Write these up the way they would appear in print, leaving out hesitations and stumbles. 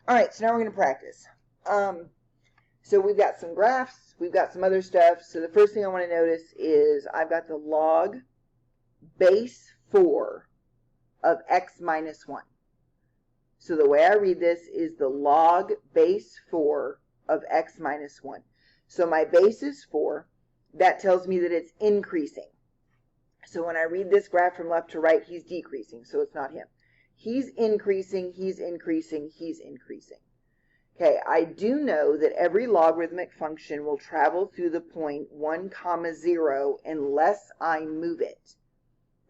All right, so now we're going to practice. So we've got some graphs, we've got some other stuff. So the first thing I want to notice is I've got the log base 4 of x minus 1. So the way I read this is the log base 4 of x minus 1. So my base is 4. That tells me that it's increasing. So when I read this graph from left to right, he's decreasing, so it's not him. He's increasing, he's increasing, he's increasing. Okay, I do know that every logarithmic function will travel through the point 1, 0 unless I move it.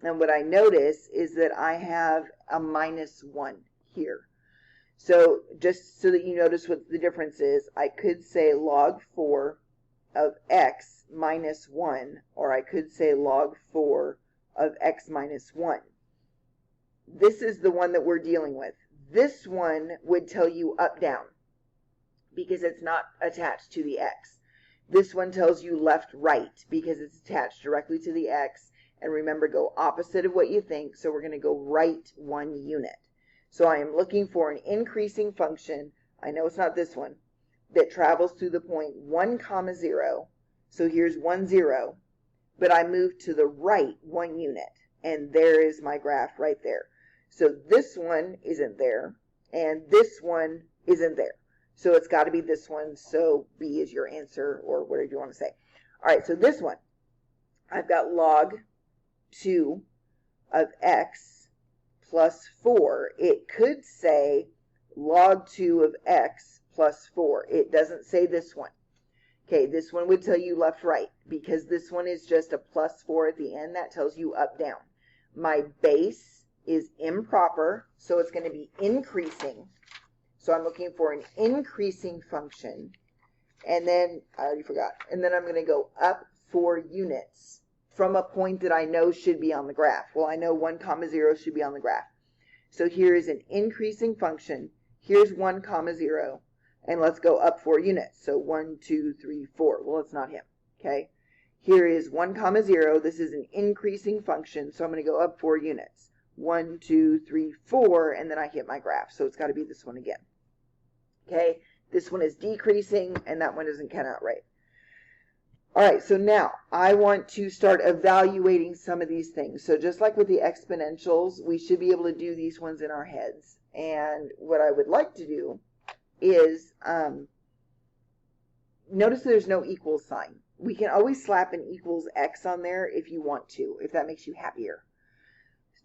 And what I notice is that I have a minus 1 here. So just so that you notice what the difference is, I could say log 4 of x minus 1, or I could say log 4 of x minus 1. This is the one that we're dealing with. This one would tell you up, down, because it's not attached to the x. This one tells you left, right, because it's attached directly to the x. And remember, go opposite of what you think, so we're going to go right 1 unit. So I am looking for an increasing function, I know it's not this one, that travels through the point 1, 0. So here's 1, 0. But I move to the right 1 unit. And there is my graph right there. So this one isn't there. And this one isn't there. So it's got to be this one. So B is your answer, or whatever you want to say. All right, so this one, I've got log 2 of x plus 4. It could say log 2 of x plus 4. It doesn't say this one. Okay, this one would tell you left, right, because this one is just a plus 4 at the end. That tells you up, down. My base is improper, so it's going to be increasing. So I'm looking for an increasing function. And then, I already forgot, and then I'm going to go up 4 units from a point that I know should be on the graph. Well, I know 1, 0 should be on the graph. So here is an increasing function. Here's 1, 0. And let's go up 4 units. So 1, 2, 3, 4. Well, it's not him. Okay. Here is 1, 0. This is an increasing function. So I'm going to go up 4 units. 1, 2, 3, 4. And then I hit my graph. So it's got to be this one again. Okay. This one is decreasing, and that one doesn't count out right. All right, so now I want to start evaluating some of these things. So just like with the exponentials, we should be able to do these ones in our heads. And what I would like to do is notice there's no equals sign. We can always slap an equals x on there if you want to, if that makes you happier.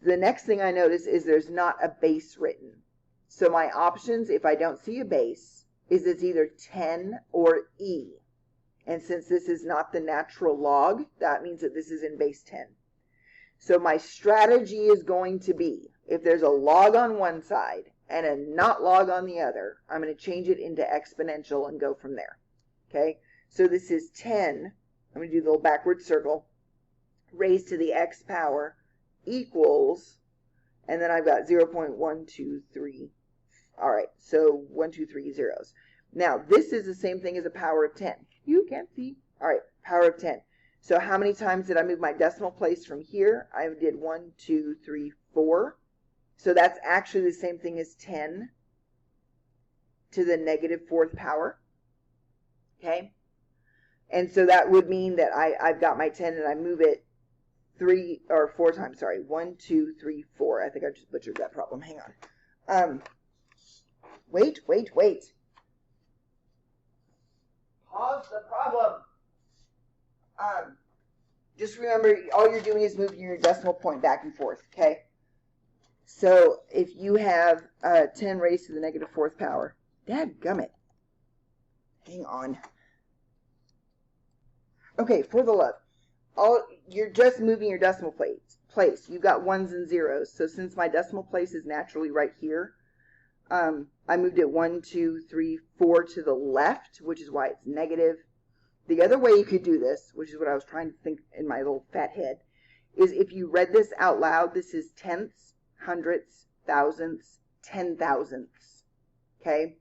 The next thing I notice is there's not a base written. So my options, if I don't see a base, is it's either 10 or e. And since this is not the natural log, that means that this is in base 10. So my strategy is going to be, if there's a log on one side and a not log on the other, I'm going to change it into exponential and go from there. Okay, so this is 10. I'm going to do the little backward circle, raised to the x power equals, and then I've got 0.123. All right, so 1, 2, 3 zeros. Now, this is the same thing as a power of 10. You can't see. All right, power of 10. So how many times did I move my decimal place from here? I did 1, 2, 3, 4. So that's actually the same thing as 10 to the negative 4th power. Okay? And so that would mean that I've got my 10 and I move it 3 or 4 times. Sorry, 1, 2, 3, 4. I think I just butchered that problem. Hang on. Wait. Pause the problem. Just remember, all you're doing is moving your decimal point back and forth, okay? So if you have 10 raised to the negative 4th power, dadgummit. Hang on. Okay, for the love. You're just moving your decimal place. You've got 1s and 0s. So since my decimal place is naturally right here, I moved it 1, 2, 3, 4 to the left, which is why it's negative. The other way you could do this, which is what I was trying to think in my little fat head, is if you read this out loud, this is tenths, hundredths, thousandths, 10,000ths. Okay?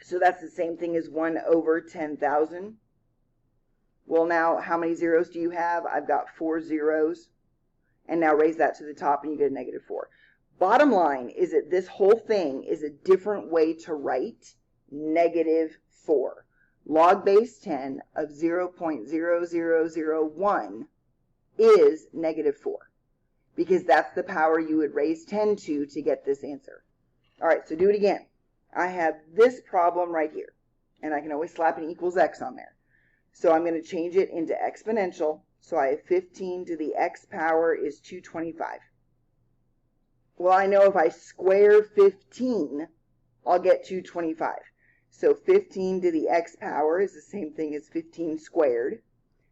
So that's the same thing as 1 over 10,000. Well, now, how many zeros do you have? I've got 4 zeros. And now raise that to the top and you get a negative 4. Bottom line is that this whole thing is a different way to write -4. Log base 10 of 0.0001 is -4 because that's the power you would raise 10 to get this answer. All right, so do it again. I have this problem right here, and I can always slap an equals x on there. So I'm going to change it into exponential. So I have 15 to the x power is 225. Well, I know if I square 15, I'll get 225. So 15 to the x power is the same thing as 15 squared.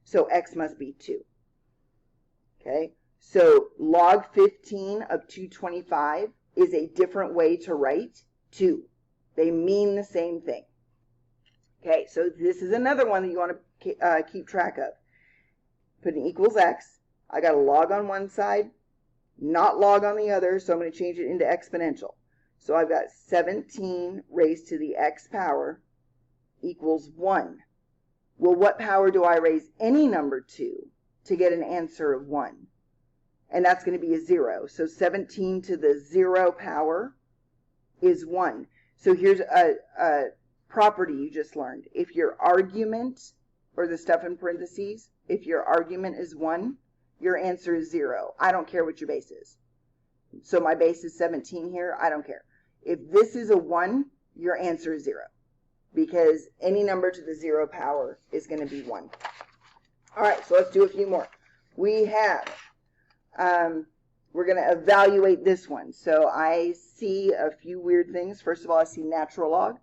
So x must be 2. Okay, so log 15 of 225 is a different way to write 2. They mean the same thing. Okay, so this is another one that you want to keep track of. Put an equals x. I got a log on one side, not log on the other, so I'm going to change it into exponential. So I've got 17 raised to the x power equals 1. Well, what power do I raise any number to get an answer of 1? And that's going to be a 0. So 17 to the 0 power is 1. So here's a property you just learned. If your argument, or the stuff in parentheses, if your argument is 1, your answer is 0. I don't care what your base is. So my base is 17 here. I don't care. If this is a 1, your answer is 0. Because any number to the 0 power is going to be 1. All right, so let's do a few more. We have, we're going to evaluate this one. So I see a few weird things. First of all, I see natural log.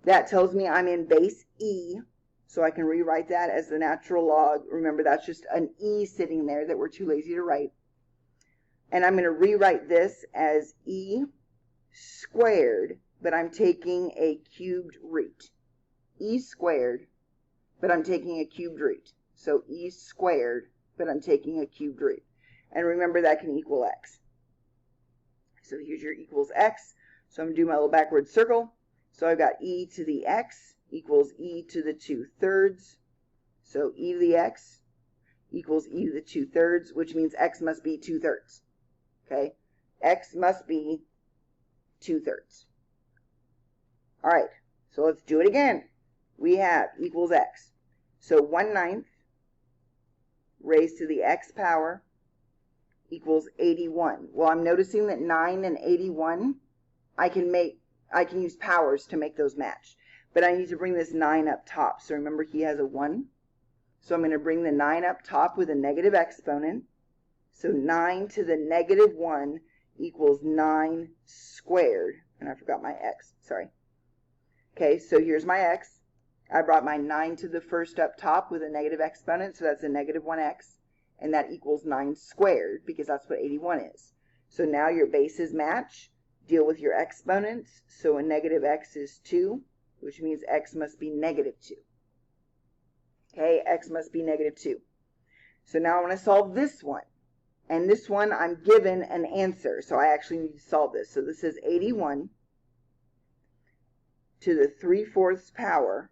That tells me I'm in base E. So I can rewrite that as the natural log. Remember, that's just an E sitting there that we're too lazy to write. And I'm going to rewrite this as E squared, but I'm taking a cubed root. E squared, but I'm taking a cubed root. So E squared, but I'm taking a cubed root. And remember, that can equal x. So here's your equals x. So I'm going to do my little backward circle. So I've got e to the x equals e to the 2/3. So e to the x equals e to the 2/3, which means x must be 2/3. Okay? X must be 2/3. All right, so let's do it again. We have equals x. So 1/9 raised to the x power equals 81. Well, I'm noticing that 9 and 81, I can use powers to make those match. But I need to bring this 9 up top. So remember, he has a 1. So I'm going to bring the 9 up top with a negative exponent. So 9 to the -1 equals 9 squared. And I forgot my x, sorry. Okay, so here's my x. I brought my 9 to the first up top with a negative exponent, so that's a -1x. And that equals 9 squared, because that's what 81 is. So now your bases match. Deal with your exponents. So a -x is 2, which means x must be -2. Okay, x must be -2. So now I want to solve this one. And this one, I'm given an answer. So I actually need to solve this. So this is 81 to the 3/4 power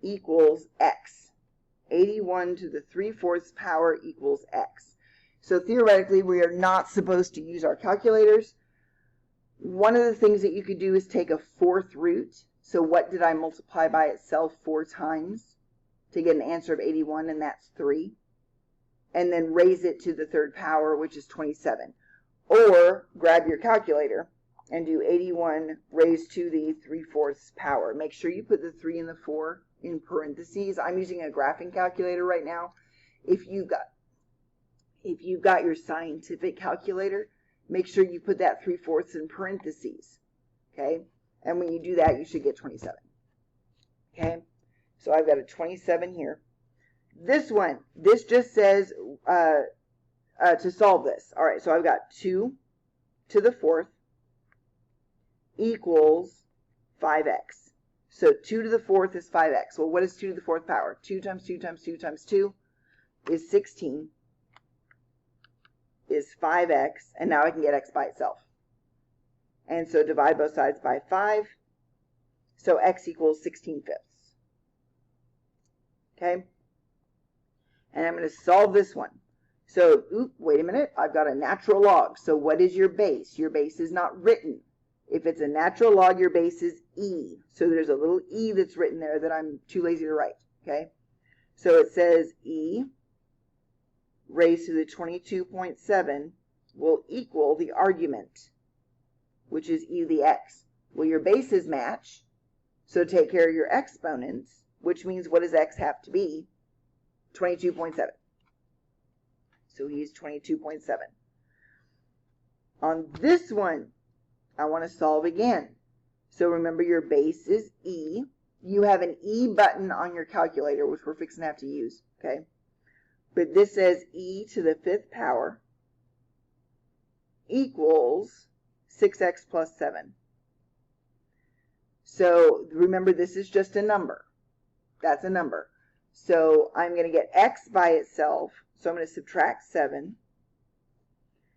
equals x. 81 to the 3/4 power equals x. So theoretically, we are not supposed to use our calculators. One of the things that you could do is take a 4th root. So what did I multiply by itself 4 times to get an answer of 81, and that's 3. And then raise it to the 3rd power, which is 27. Or grab your calculator and do 81 raised to the 3/4 power. Make sure you put the 3 and the 4 in parentheses. I'm using a graphing calculator right now. If you've got your scientific calculator, make sure you put that 3/4 in parentheses. Okay? And when you do that, you should get 27. Okay? So I've got a 27 here. This one, this just says to solve this. All right, so I've got 2 to the 4th equals 5x. So 2 to the 4th is 5x. Well, what is 2 to the 4th power? 2 times 2 times 2 times 2 is 16, is 5x, and now I can get x by itself. And so divide both sides by 5. So x equals 16/5. Okay? And I'm going to solve this one. So, wait a minute, I've got a natural log. So what is your base? Your base is not written. If it's a natural log, your base is e. So there's a little e that's written there that I'm too lazy to write, okay? So it says e raised to the 22.7 will equal the argument, which is e to the x. Well, your bases match, so take care of your exponents, which means what does x have to be? 22.7. So he is 22.7. On this one, I want to solve again. So remember, your base is e. You have an e button on your calculator, which we're fixing to have to use, okay? But this says e to the 5th power equals 6x plus 7. So remember, this is just a number. That's a number. So I'm going to get x by itself. So I'm going to subtract 7.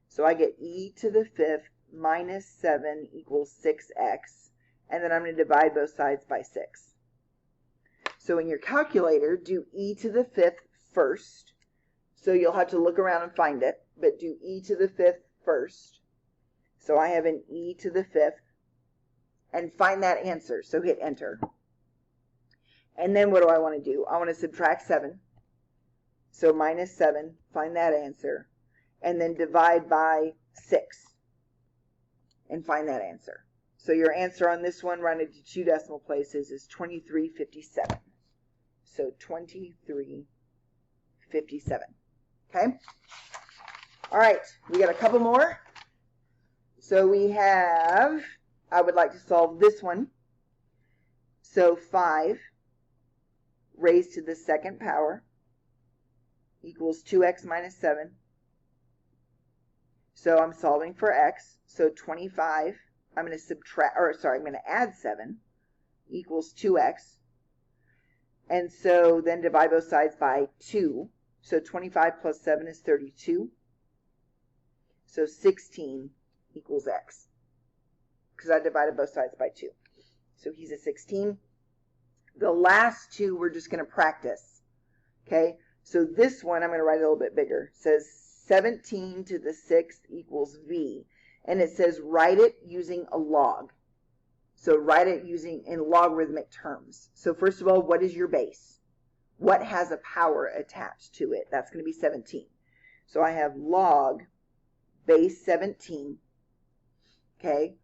So I get e to the 5th minus 7 equals 6x. And then I'm going to divide both sides by 6. So in your calculator, do e to the 5th first. So you'll have to look around and find it. But do e to the 5th first. So I have an e to the 5th. And find that answer. So hit enter. And then what do I want to do? I want to subtract 7. So minus 7, find that answer. And then divide by 6. And find that answer. So your answer on this one, rounded to 2 decimal places, is 2357. So 2357. Okay? All right, we got a couple more. So we have, I would like to solve this one. So 5 raised to the 2nd power equals 2x minus 7. So I'm solving for x. So 25, I'm going to I'm going to add 7 equals 2x. And so then divide both sides by 2. So 25 plus 7 is 32. So 16 equals x. Because I divided both sides by 2. So he's a 16. The last two we're just going to practice. Okay? So this one, I'm going to write it a little bit bigger. It says 17 to the 6th equals v. And it says write it using a log. So write it using in logarithmic terms. So first of all, what is your base? What has a power attached to it? That's going to be 17. So I have log base 17. Okay?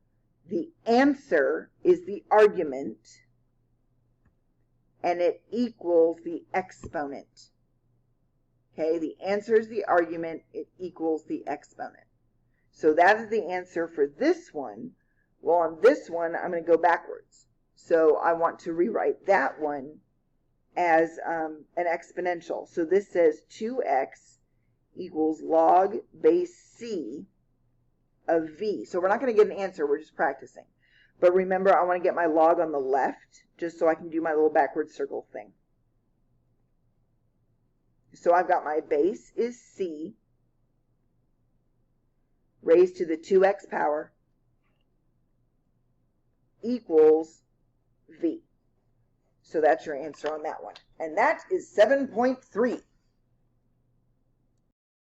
The answer is the argument, and it equals the exponent. Okay, the answer is the argument, it equals the exponent. So that is the answer for this one. Well, on this one, I'm going to go backwards. So I want to rewrite that one as an exponential. So this says 2x equals log base c of v. So we're not going to get an answer, we're just practicing. But remember, I want to get my log on the left, just so I can do my little backward circle thing. So I've got my base is c raised to the 2x power equals v. So that's your answer on that one. And that is 7.3.